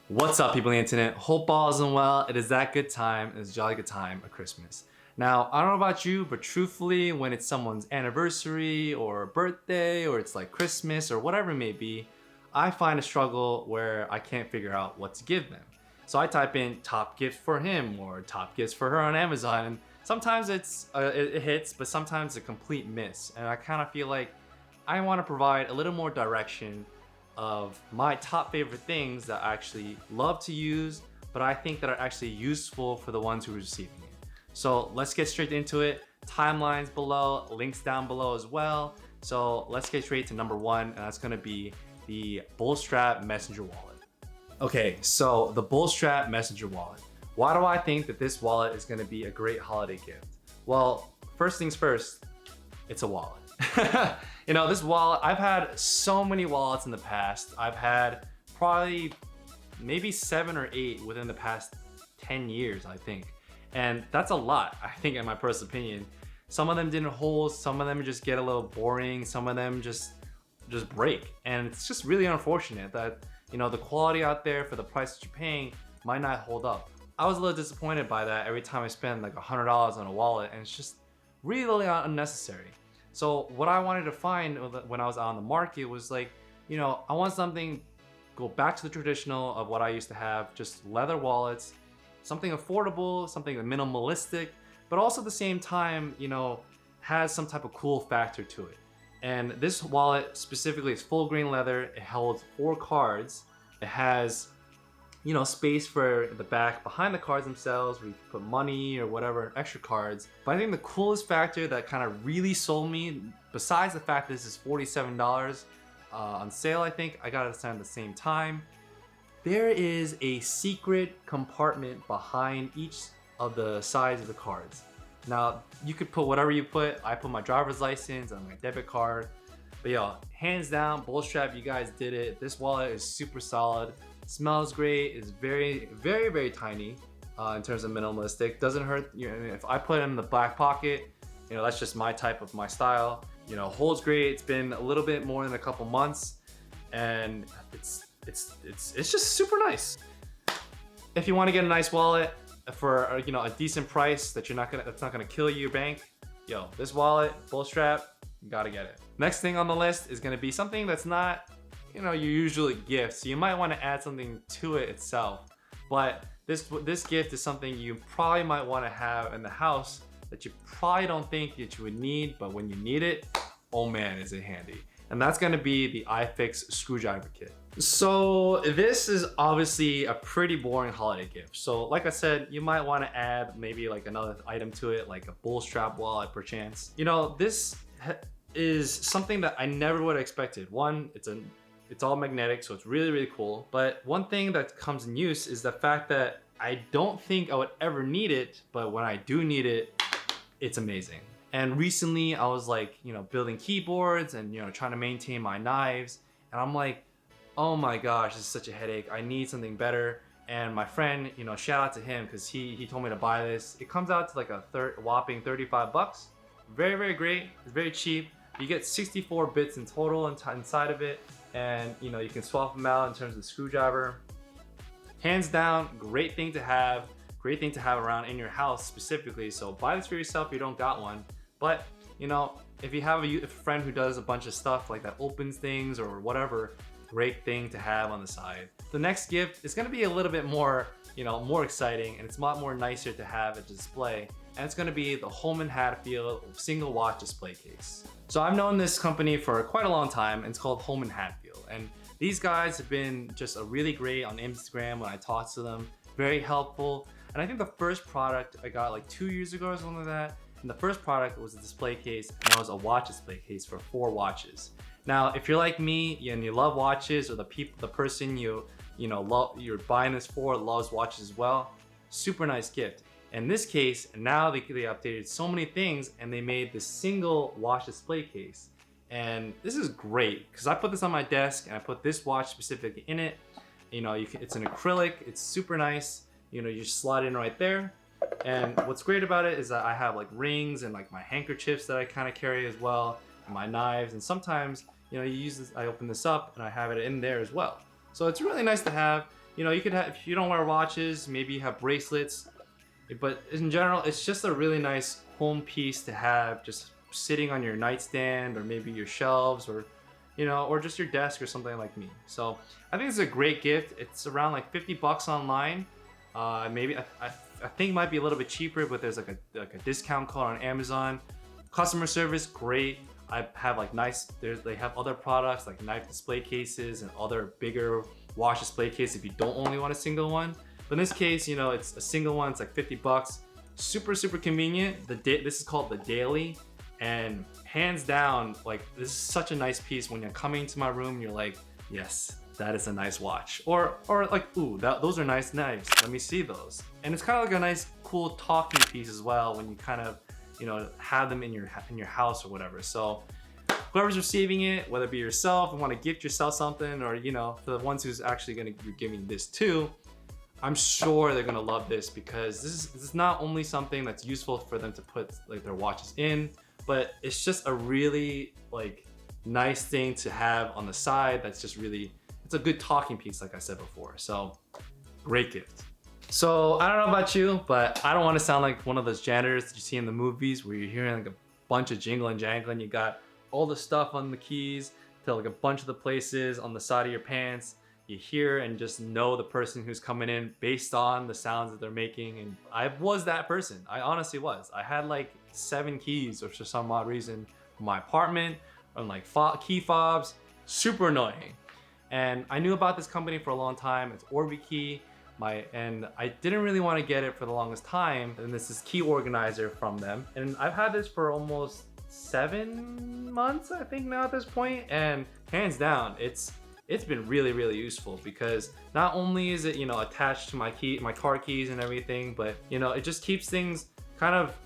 What's up, people on the internet? Hope all is well. It is that good time. It's a jolly good time of Christmas. Now, I don't know about you, but truthfully, when it's someone's anniversary or birthday or it's like Christmas or whatever it may be, I find a struggle where I can't figure out what to give them. So I type in top gift for him or top gifts for her on Amazon, and sometimes it hits, but sometimes it's a complete miss. And I kind of feel like I want to provide a little more direction of my top favorite things that I actually love to use, but I think that are actually useful for the ones who are receiving it. So let's get straight into it. Timelines below, links down below as well. So let's get straight to number one, and that's gonna be the Bullstrap Messenger Wallet. Okay, so the Bullstrap Messenger Wallet. Why do I think that this wallet is gonna be a great holiday gift? Well, first things first, it's a wallet. You know, this wallet, I've had so many wallets in the past. I've had probably maybe 7 or 8 within the past 10 years, I think. And that's a lot, I think, in my personal opinion. Some of them didn't hold, some of them just get a little boring, some of them just break. And it's just really unfortunate that, you know, the quality out there for the price that you're paying might not hold up. I was a little disappointed by that every time I spend like $100 on a wallet, and it's just really unnecessary. So what I wanted to find when I was out on the market was like, you know, I want something, go back to the traditional of what I used to have, just leather wallets, something affordable, something minimalistic, but also at the same time, you know, has some type of cool factor to it. And this wallet specifically is full grain leather. It holds 4 cards. It has, you know, space for the back behind the cards themselves where you can put money or whatever, extra cards. But I think the coolest factor that kind of really sold me, besides the fact that this is $47 on sale, I think, I got it at the same time, there is a secret compartment behind each of the sides of the cards. Now, you could put whatever you put. I put my driver's license and my debit card. But yo, hands down, Bullstrap, you guys did it. This wallet is super solid. Smells great. It's very, very, very tiny in terms of minimalistic. Doesn't hurt. You know, if I put it in the back pocket, you know, that's just my type of my style. You know, holds great. It's been a little bit more than a couple months, and it's just super nice. If you want to get a nice wallet for, you know, a decent price that's not gonna kill your bank, yo, this wallet, Bullstrap, you gotta get it. Next thing on the list is gonna be something that's not, you know, your usual gift, so you might want to add something to it itself. But this gift is something you probably might want to have in the house that you probably don't think that you would need, but when you need it, oh man, is it handy. And that's going to be the iFixit screwdriver kit. So this is obviously a pretty boring holiday gift. So like I said, you might want to add maybe like another item to it, like a Bullstrap wallet perchance. You know, this is something that I never would have expected. One, it's all magnetic, so it's really, really cool. But one thing that comes in use is the fact that I don't think I would ever need it, but when I do need it, it's amazing. And recently I was like, you know, building keyboards and, you know, trying to maintain my knives. And I'm like, oh my gosh, this is such a headache. I need something better. And my friend, you know, shout out to him because he told me to buy this. It comes out to like a whopping 35 bucks. Very, very great. It's very cheap. You get 64 bits in total inside of it. And you know, you can swap them out in terms of the screwdriver. Hands down, great thing to have around in your house specifically. So buy this for yourself if you don't got one. But you know, if you have a friend who does a bunch of stuff like that, opens things or whatever, great thing to have on the side. The next gift is gonna be a little bit more, you know, more exciting, and it's a lot more nicer to have at display. And it's gonna be the Holme Hadfield single watch display case. So I've known this company for quite a long time, and it's called Holme Hadfield. And these guys have been just a really great on Instagram when I talk to them, very helpful. And I think the first product I got like 2 years ago or something like that. And the first product was a display case, and it was a watch display case for 4 watches. Now, if you're like me and you love watches, or the person you're buying this for loves watches as well, super nice gift. In this case, now they updated so many things, and they made this single watch display case. And this is great because I put this on my desk and I put this watch specifically in it. You know, it's an acrylic, it's super nice. You know, you just slide it in right there. And what's great about it is that I have like rings and like my handkerchiefs that I kind of carry as well, and my knives. And sometimes, you know, you use this, I open this up and I have it in there as well. So it's really nice to have. you know, you could have, if you don't wear watches, maybe you have bracelets, but in general, it's just a really nice home piece to have just sitting on your nightstand or maybe your shelves or, you know, or just your desk or something like me. So I think it's a great gift. It's around like 50 bucks online. Maybe I think it might be a little bit cheaper, but there's like a discount code on Amazon. Customer service, great. I have like they have other products like knife display cases and other bigger watch display cases if you don't only want a single one. But in this case, you know, it's a single one, it's like 50 bucks. Super convenient. This is called the Daily, and hands down, like this is such a nice piece. When you're coming to my room, you're like, yes, that is a nice watch. Or like, ooh, those are nice knives. Let me see those. And it's kind of like a nice, cool talking piece as well when you kind of, you know, have them in your house or whatever. So whoever's receiving it, whether it be yourself, you want to gift yourself something, or, you know, for the ones who's actually going to be giving this to, I'm sure they're gonna love this, because this is not only something that's useful for them to put like their watches in, but it's just a really like nice thing to have on the side. That's just really, it's a good talking piece, like I said before. So great gift. So I don't know about you, but I don't want to sound like one of those janitors that you see in the movies where you're hearing like a bunch of jingle and jangling. You got all the stuff on the keys to like a bunch of the places on the side of your pants. You hear and just know the person who's coming in based on the sounds that they're making. And I was that person. I honestly was. I had like 7 keys or for some odd reason for my apartment, and like key fobs, super annoying. And I knew about this company for a long time. It's Orbitkey. And I didn't really want to get it for the longest time. And this is key organizer from them. And I've had this for almost 7 months, I think now at this point. And hands down, it's been really useful, because not only is it, you know, attached to my car keys and everything, but, you know, it just keeps things kind of,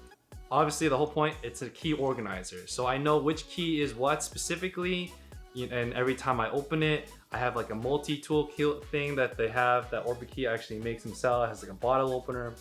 obviously the whole point, it's a key organizer. So I know which key is what specifically, and every time I open it, I have like a multi-tool key thing that they have, that Orbitkey actually makes them sell. It has like a bottle opener,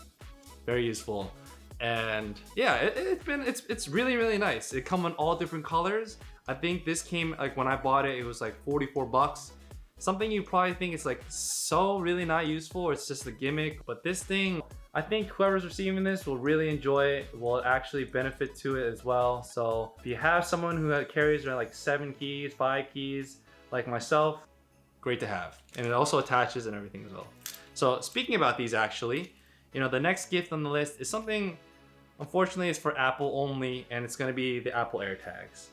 very useful. And yeah, it's really nice. It comes in all different colors. I think this came, like when I bought it, it was like 44 bucks. Something you probably think is like so really not useful, or it's just a gimmick. But this thing, I think whoever's receiving this will really enjoy it, will actually benefit to it as well. So if you have someone who carries around like 7 keys, 5 keys, like myself, great to have. And it also attaches and everything as well. So speaking about these, actually, you know, the next gift on the list is something, unfortunately, it's for Apple only, and it's gonna be the Apple Airtags.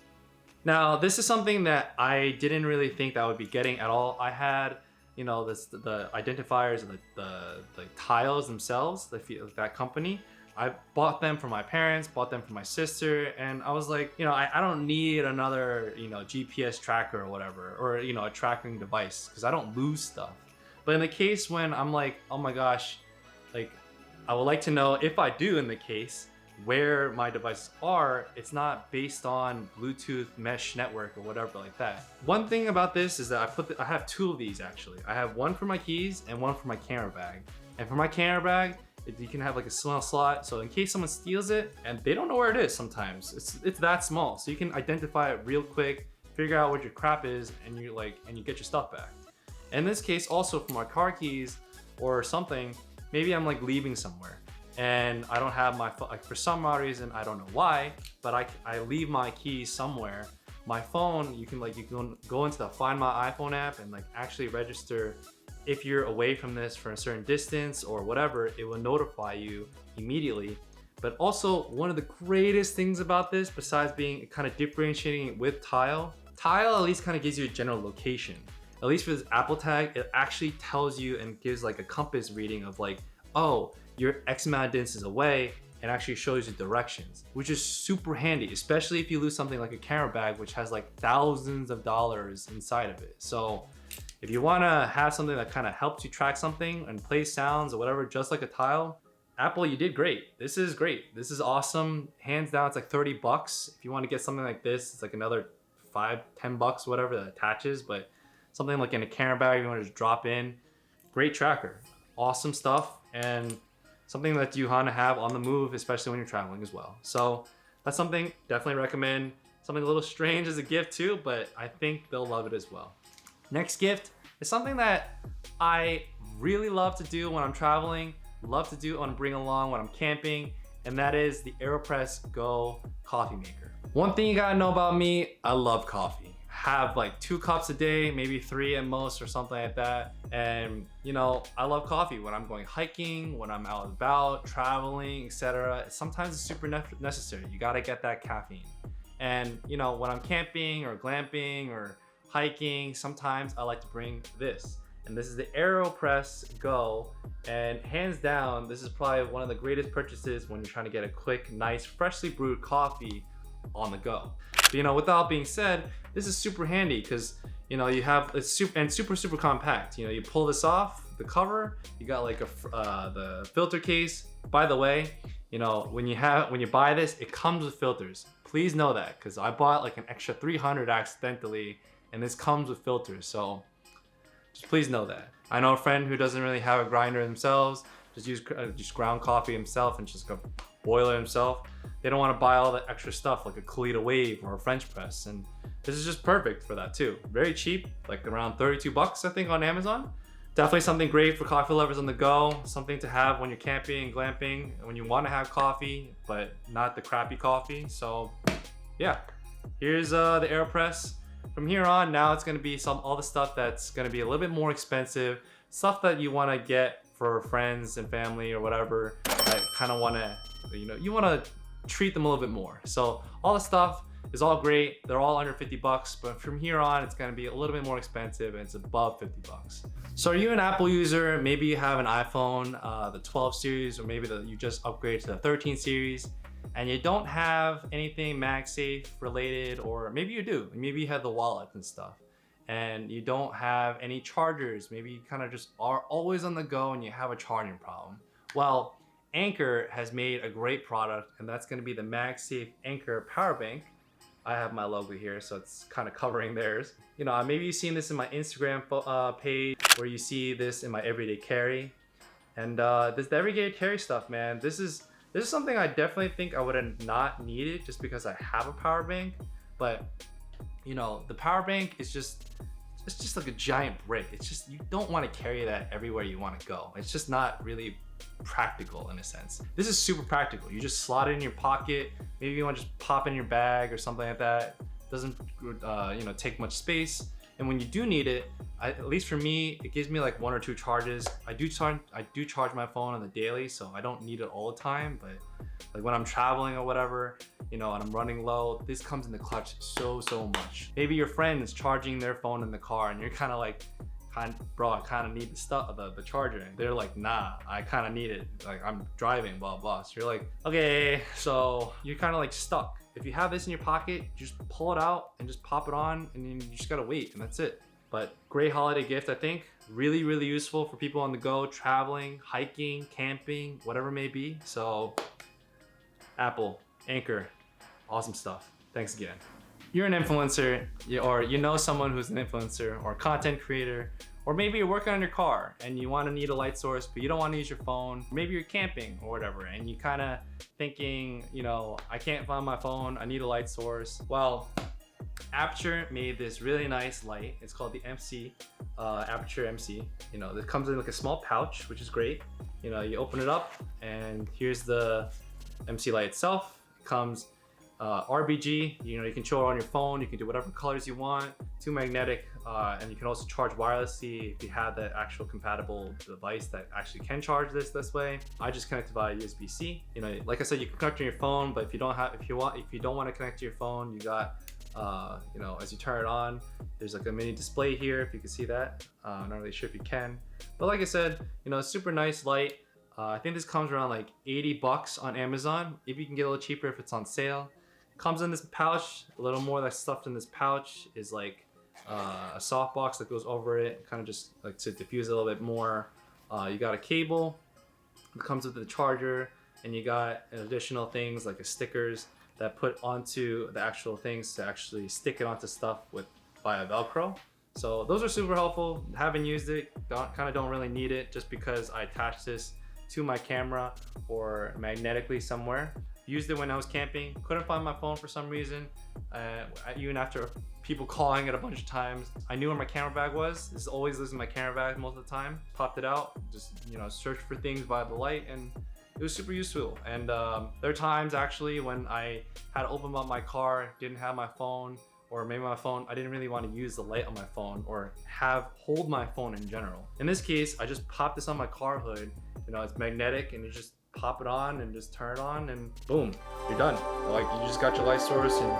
Now, this is something that I didn't really think that I would be getting at all. I had, you know, the identifiers and the tiles themselves, that company. I bought them for my parents, bought them for my sister, and I was like, you know, I don't need another, you know, GPS tracker or whatever, or, you know, a tracking device, because I don't lose stuff. But in the case when I'm like, oh my gosh, like, I would like to know, if I do in the case, where my devices are, it's not based on Bluetooth mesh network or whatever like that. One thing about this is that I have 2 of these actually. I have one for my keys and one for my camera bag. And for my camera bag, you can have like a small slot, so in case someone steals it and they don't know where it is sometimes, it's that small, so you can identify it real quick, figure out what your crap is, and you get your stuff back. In this case, also for my car keys or something, maybe I'm like leaving somewhere and I don't have my phone, like for some odd reason, I don't know why, but I leave my keys somewhere. My phone, you can go into the Find My iPhone app and like actually register if you're away from this for a certain distance or whatever. It will notify you immediately. But also, one of the greatest things about this, besides being kind of differentiating with Tile at least kind of gives you a general location. At least for this Apple tag, it actually tells you and gives like a compass reading of like, oh, you're X amount of distance away, and actually shows you directions, which is super handy, especially if you lose something like a camera bag, which has like thousands of dollars inside of it. So if you want to have something that kind of helps you track something and play sounds or whatever, just like a Tile, Apple, you did great. This is great. This is awesome. Hands down, it's like 30 bucks. If you want to get something like this, it's like another 5-10 bucks, whatever, that attaches. But something like in a camera bag, you want to just drop in, great tracker. Awesome stuff, and something that you want to have on the move, especially when you're traveling as well. So that's something definitely recommend. Something a little strange as a gift too, but I think they'll love it as well. Next gift is something that I really love to do when I'm traveling, love to do and bring along when I'm camping, and that is the Aeropress Go coffee maker. One thing you gotta know about me, I love coffee. Have like 2 cups a day, maybe 3 at most or something like that. And you know, I love coffee when I'm going hiking, when I'm out and about, traveling, etc. Sometimes it's super necessary. You gotta get that caffeine. And you know, when I'm camping or glamping or hiking, sometimes I like to bring this. And this is the Aeropress Go. And hands down, this is probably one of the greatest purchases when you're trying to get a quick, nice, freshly brewed coffee on the go. But, you know, with that being said, this is super handy because, you know, you have it's super compact. You know, you pull this off the cover, you got like the filter case. By the way, you know, when you buy this, it comes with filters. Please know that, because I bought like an extra 300 accidentally, and this comes with filters. So just please know that. I know a friend who doesn't really have a grinder themselves, just ground coffee himself and just go boil it himself. They don't want to buy all the extra stuff like a Kalita Wave or a French press, and this is just perfect for that too. Very cheap, like around 32 bucks I think on Amazon. Definitely something great for coffee lovers on the go, something to have when you're camping and glamping, when you want to have coffee, but not the crappy coffee. So yeah, here's the Aeropress. From here on, now it's gonna be all the stuff that's gonna be a little bit more expensive, stuff that you wanna get for friends and family or whatever, that kind of wanna, you know, you wanna treat them a little bit more. So all the stuff is all great. They're all under 50 bucks, but from here on, it's gonna be a little bit more expensive and it's above 50 bucks. So are you an Apple user? Maybe you have an iPhone, the 12 series, or maybe you just upgrade to the 13 series, and you don't have anything Magsafe related, or maybe you do. Maybe you have the wallet and stuff, and you don't have any chargers. Maybe you kind of just are always on the go and you have a charging problem. Well, Anker has made a great product, and that's going to be the Magsafe Anker Power Bank. I have my logo here, so it's kind of covering theirs. You know, maybe you've seen this in my Instagram page, where you see this in my everyday carry. And this the everyday carry stuff, man, this is something I definitely think I would have not needed just because I have a power bank. But you know, the power bank is it's just like a giant brick. It's just, you don't want to carry that everywhere you want to go. It's just not really practical in a sense. This is super practical. You just slot it in your pocket. Maybe you want to just pop it in your bag or something like that. Doesn't you know, take much space. And when you do need it, at least for me, it gives me like 1 or 2 charges. I do charge my phone on the daily, so I don't need it all the time. But like when I'm traveling or whatever, you know, and I'm running low, this comes in the clutch so much. Maybe your friend is charging their phone in the car, and you're kind of like, bro, I kind of need the charger. And they're like, nah, I kind of need it. Like, I'm driving, blah, blah. So you're like, okay, so you're kind of like stuck. If you have this in your pocket, just pull it out and just pop it on, and then you just gotta wait, and that's it. But great holiday gift, I think. Really useful for people on the go, traveling, hiking, camping, whatever it may be. So Apple, Anker, awesome stuff. Thanks again. You're an influencer, or you know someone who's an influencer or content creator, or maybe you're working on your car and you want to need a light source, but you don't want to use your phone. Maybe you're camping or whatever, and you kind of thinking, you know, I can't find my phone, I need a light source. Well, Apurture made this really nice light. It's called the MC, Apurture MC. You know, it comes in like a small pouch, which is great. You know, you open it up, and here's the MC light itself. It comes RGB, you know, you can show it on your phone, you can do whatever colors you want, 2 magnetic, and you can also charge wirelessly if you have the actual compatible device that actually can charge this way. I just connect via USB-C. You know, like I said, you can connect to your phone, but if you don't want to connect to your phone, you got, you know, as you turn it on, there's like a mini display here, if you can see that. I'm not really sure if you can, but like I said, you know, super nice light. I think this comes around like 80 bucks on Amazon. If you can get a little cheaper if it's on sale. Comes in this pouch. A little more that's stuffed in this pouch is like a soft box that goes over it, kind of just like to diffuse it a little bit more. You got a cable. It comes with the charger, and you got additional things like stickers that put onto the actual things to actually stick it onto stuff via Velcro. So those are super helpful. Haven't used it. Don't really need it, just because I attached this to my camera or magnetically somewhere. Used it when I was camping. Couldn't find my phone for some reason. Even after people calling it a bunch of times, I knew where my camera bag was. This always lives in my camera bag most of the time. Popped it out, just search for things by the light, and it was super useful. And there are times actually when I had to open up my car, didn't have my phone, or maybe my phone, I didn't really want to use the light on my phone or hold my phone in general. In this case, I just popped this on my car hood. It's magnetic, and you just pop it on and just turn it on, and boom, you're done. Like, you just got your light source, and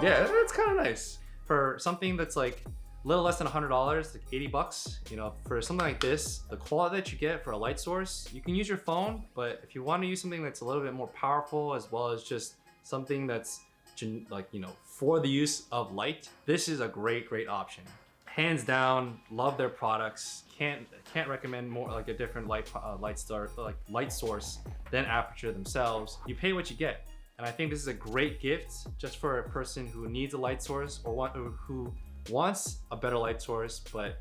yeah, it's kind of nice. For something that's like a little less than $100, like 80 bucks, for something like this, the quality that you get for a light source, you can use your phone, but if you want to use something that's a little bit more powerful, as well as just something that's like, for the use of light, this is a great option. Hands down, love their products. Can't recommend more like a different light source than Apurture themselves. You pay what you get, and I think this is a great gift just for a person who needs a light source, or who wants a better light source, but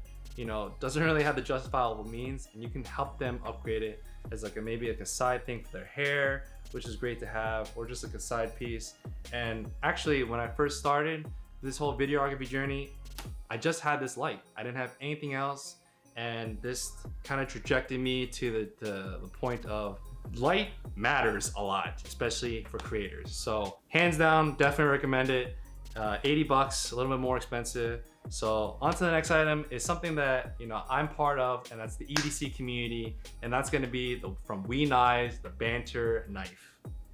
doesn't really have the justifiable means, and you can help them upgrade it as like maybe a side thing for their hair, which is great to have, or just like a side piece. And actually, when I first started this whole videography journey, I just had this light. I didn't have anything else, and this kind of trajected me to the point of light matters a lot, especially for creators. So hands down, definitely recommend it. 80 bucks, a little bit more expensive. So on to the next item is something that I'm part of, and that's the EDC community, and that's going to be from We Knives, the Banter knife.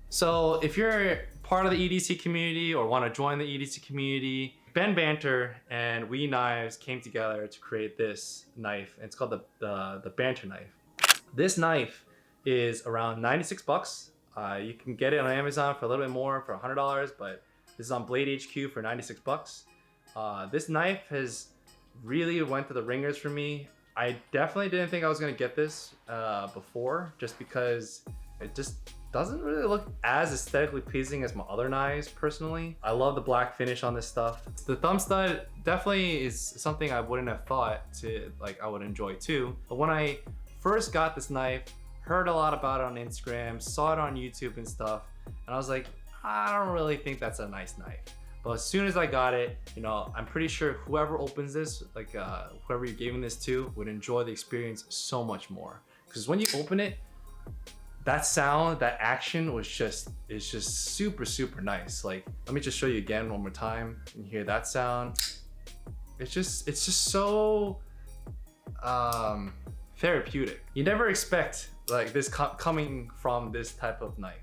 So if you're part of the EDC community or want to join the EDC community, Banter and We Knives came together to create this knife. It's called the Banter knife. This knife is around 96 bucks. You can get it on Amazon for a little bit more, for $100, but this is on Blade HQ for 96 bucks. This knife has really went to the ringers for me. I definitely didn't think I was gonna get this before, just because it just doesn't really look as aesthetically pleasing as my other knives personally. I love the black finish on this stuff. The thumb stud definitely is something I wouldn't have thought I would enjoy too. But when I first got this knife, heard a lot about it on Instagram, saw it on YouTube and stuff, and I was like, I don't really think that's a nice knife. But as soon as I got it, I'm pretty sure whoever opens this, whoever you're giving this to, would enjoy the experience so much more. Because when you open it, that sound, that action is just super nice. Like, let me just show you again one more time. You hear that sound? It's just so therapeutic. You never expect like this coming from this type of knife.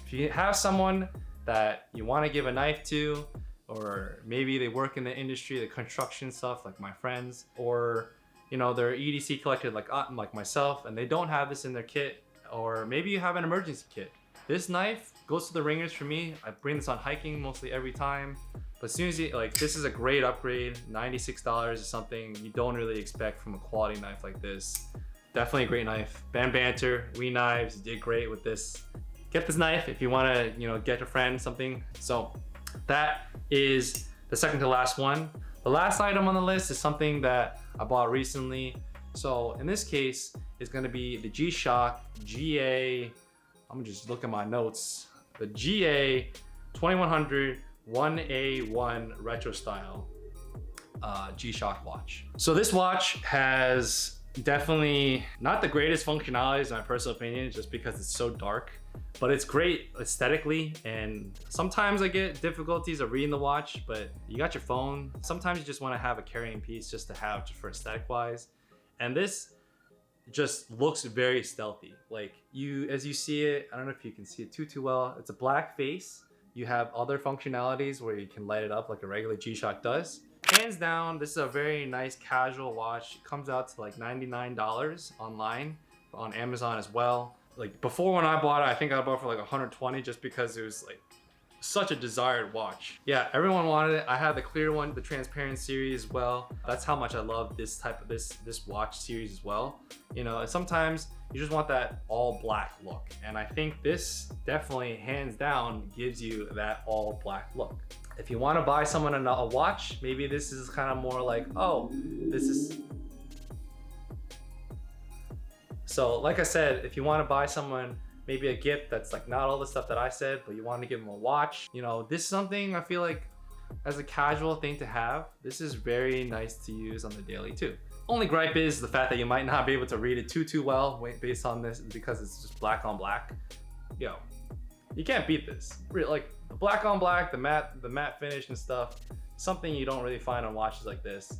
If you have someone that you want to give a knife to, or maybe they work in the industry, the construction stuff, like my friends, or they're EDC collected like myself, and they don't have this in their kit, or maybe you have an emergency kit. This knife goes to the ringers for me. I bring this on hiking mostly every time. But as soon as this is a great upgrade. $96 is something you don't really expect from a quality knife like this. Definitely a great knife. Banter, We Knives did great with this. Get this knife if you want to, get a friend something. So that is the second to last one. The last item on the list is something that I bought recently. So in this case, it's going to be the G-Shock GA. I'm gonna just look at my notes. The GA 2100 1A1 retro style G-Shock watch. So this watch has definitely not the greatest functionalities in my personal opinion, just because it's so dark, but it's great aesthetically. And sometimes I get difficulties of reading the watch, but you got your phone. Sometimes you just want to have a carrying piece just to have just for aesthetic wise. And this just looks very stealthy. Like as you see it, I don't know if you can see it too well. It's a black face. You have other functionalities where you can light it up like a regular G-Shock does. Hands down, this is a very nice casual watch. It comes out to like $99 online on Amazon as well. Like before when I bought it, I think I bought it for like 120 just because it was like such a desired watch. Yeah, everyone wanted it. I had the clear one, the transparent series as well. That's how much I love this type of this watch series as well. Sometimes you just want that all black look, and I think this definitely hands down gives you that all black look. If you want to buy someone a watch, maybe this is kind of more like, oh, this is. So like I said, if you want to buy someone maybe a gift that's like not all the stuff that I said, but you want to give them a watch. You know, this is something I feel like as a casual thing to have, this is very nice to use on the daily too. Only gripe is the fact that you might not be able to read it too well based on this because it's just black on black. Yo, you can't beat this. Like the black on black, the matte finish and stuff, something you don't really find on watches like this.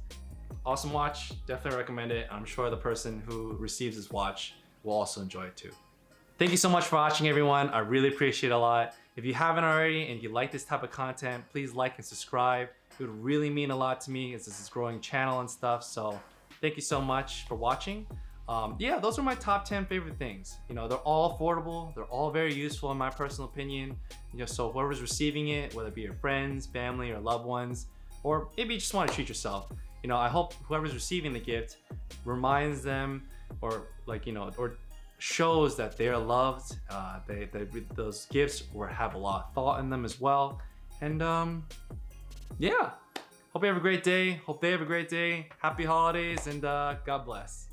Awesome watch, definitely recommend it. I'm sure the person who receives this watch will also enjoy it too. Thank you so much for watching, everyone. I really appreciate it a lot. If you haven't already and you like this type of content, please like and subscribe. It would really mean a lot to me as this is a growing channel and stuff. So thank you so much for watching. Yeah, those are my top 10 favorite things. You know, they're all affordable. They're all very useful in my personal opinion. You know, so whoever's receiving it, whether it be your friends, family, or loved ones, or maybe you just want to treat yourself. You know, I hope whoever's receiving the gift reminds them or like, you know, or shows that they are loved. Those gifts have a lot of thought in them as well. And yeah, hope you have a great day. Hope they have a great day. Happy holidays and God bless.